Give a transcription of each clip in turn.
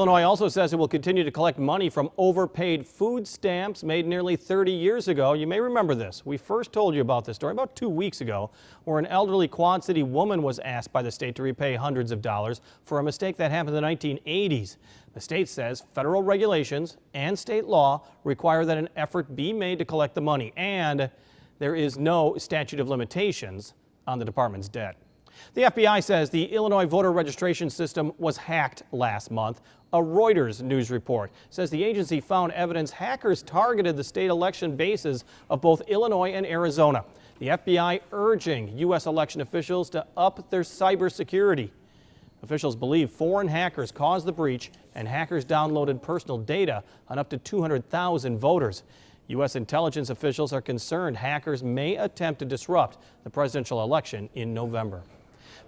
Illinois also says it will continue to collect money from overpaid food stamps made nearly 30 years ago. You may remember this. We first told you about this story about 2 weeks ago, where an elderly Quad City woman was asked by the state to repay hundreds of dollars for a mistake that happened in the 1980s. The state says federal regulations and state law require that an effort be made to collect the money, and there is no statute of limitations on the department's debt. The FBI says the Illinois voter registration system was hacked last month. A Reuters news report says the agency found evidence hackers targeted the state election bases of both Illinois and Arizona. The FBI urging U.S. election officials to up their cybersecurity. Officials believe foreign hackers caused the breach, and hackers downloaded personal data on up to 200,000 voters. U.S. intelligence officials are concerned hackers may attempt to disrupt the presidential election in November.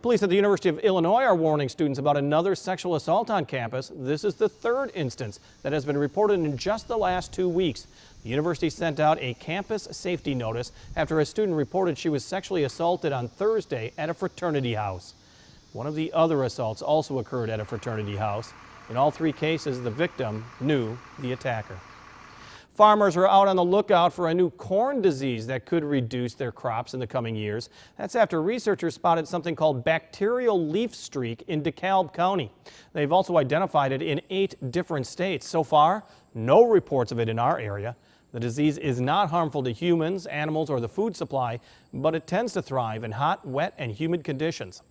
Police at the University of Illinois are warning students about another sexual assault on campus. This is the third instance that has been reported in just the last 2 weeks. The university sent out a campus safety notice after a student reported she was sexually assaulted on Thursday at a fraternity house. One of the other assaults also occurred at a fraternity house. In all 3 cases, the victim knew the attacker. Farmers are out on the lookout for a new corn disease that could reduce their crops in the coming years. That's after researchers spotted something called bacterial leaf streak in DeKalb County. They've also identified it in 8 different states. So far, no reports of it in our area. The disease is not harmful to humans, animals, or the food supply, but it tends to thrive in hot, wet, and humid conditions.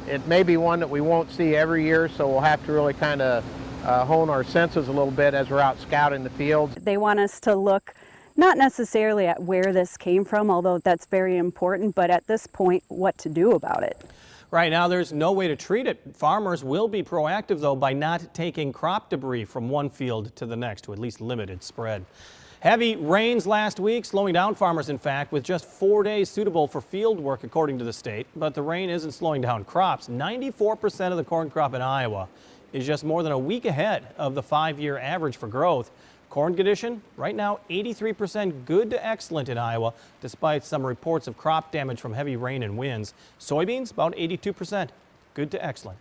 It may be one that we won't see every year, so we'll have to really kind of hone our senses a little bit as we're out scouting the fields. They want us to look not necessarily at where this came from, although that's very important, but at this point, what to do about it. Right now, there's no way to treat it. Farmers will be proactive, though, by not taking crop debris from one field to the next to at least limit its spread. Heavy rains last week, slowing down farmers, in fact, with just 4 days suitable for field work, according to the state. But the rain isn't slowing down crops. 94% of the corn crop in Iowa is just more than a week ahead of the 5-year average for growth. Corn condition, right now 83% good to excellent in Iowa, despite some reports of crop damage from heavy rain and winds. Soybeans, about 82% good to excellent.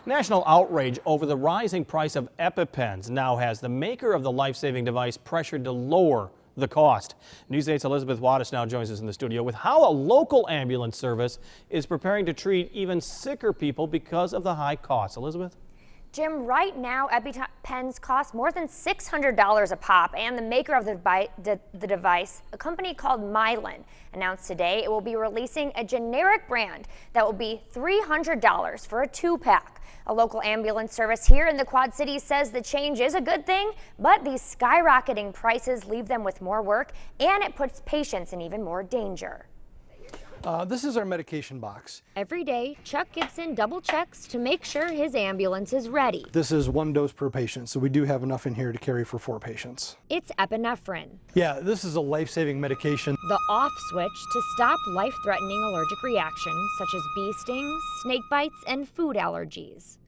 National outrage over the rising price of EPIPENs now has the maker of the life-saving device pressured to lower the cost. News 8's Elizabeth Wattis now joins us in the studio with how a local ambulance service is preparing to treat even sicker people because of the high costs. Elizabeth? Jim, right now EpiPens cost more than $600 a pop, and the maker of the device, a company called Mylan, announced today it will be releasing a generic brand that will be $300 for a 2-pack. A local ambulance service here in the Quad Cities says the change is a good thing, but these skyrocketing prices leave them with more work, and it puts patients in even more danger. This is our medication box. Every day, Chuck Gibson double checks to make sure his ambulance is ready. This is 1 dose per patient, so we do have enough in here to carry for 4 patients. It's epinephrine. Yeah, this is a life-saving medication. The off switch to stop life-threatening allergic reactions such as bee stings, snake bites, and food allergies.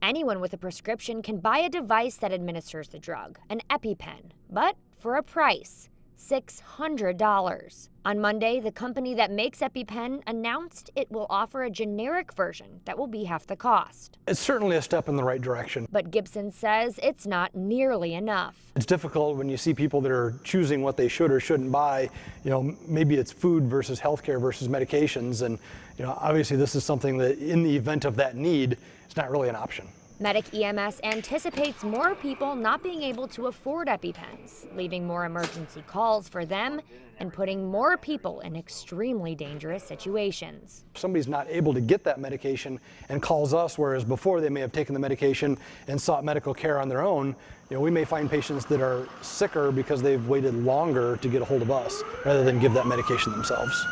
Anyone with a prescription can buy a device that administers the drug, an EpiPen, but for a price. $600. On Monday, the company that makes EpiPen announced it will offer a generic version that will be half the cost. It's certainly a step in the right direction. But Gibson says it's not nearly enough. It's difficult when you see people that are choosing what they should or shouldn't buy. You know, maybe it's food versus healthcare versus medications, and you know, obviously this is something that in the event of that need, it's not really an option. Medic EMS anticipates more people not being able to afford EpiPens, leaving more emergency calls for them and putting more people in extremely dangerous situations. If somebody's not able to get that medication and calls us, whereas before they may have taken the medication and sought medical care on their own, you know, we may find patients that are sicker because they've waited longer to get a hold of us rather than give that medication themselves.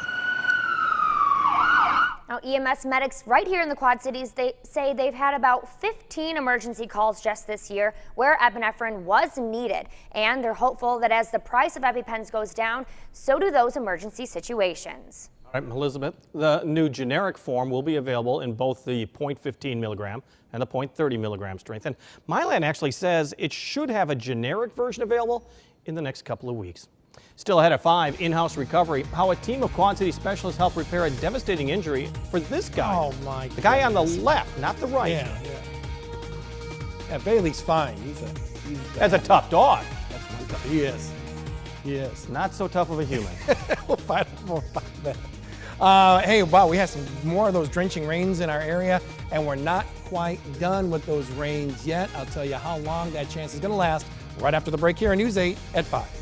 Now, EMS medics right here in the Quad Cities, they say they've had about 15 emergency calls just this year where epinephrine was needed. And they're hopeful that as the price of EpiPens goes down, so do those emergency situations. All right, Elizabeth, the new generic form will be available in both the 0.15 milligram and the 0.30 milligram strength. And Mylan actually says it should have a generic version available in the next couple of weeks. Still ahead at 5, in-house recovery, how a team of Quad City specialists helped repair a devastating injury for this guy. Oh my The guy on the left, not the right. Yeah. Yeah, Bailey's fine. That's a tough dog. He is. He is. Not so tough of a human. We'll find that. Hey, wow, we had some more of those drenching rains in our area, and we're not quite done with those rains yet. I'll tell you how long that chance is going to last right after the break here on News 8 at 5.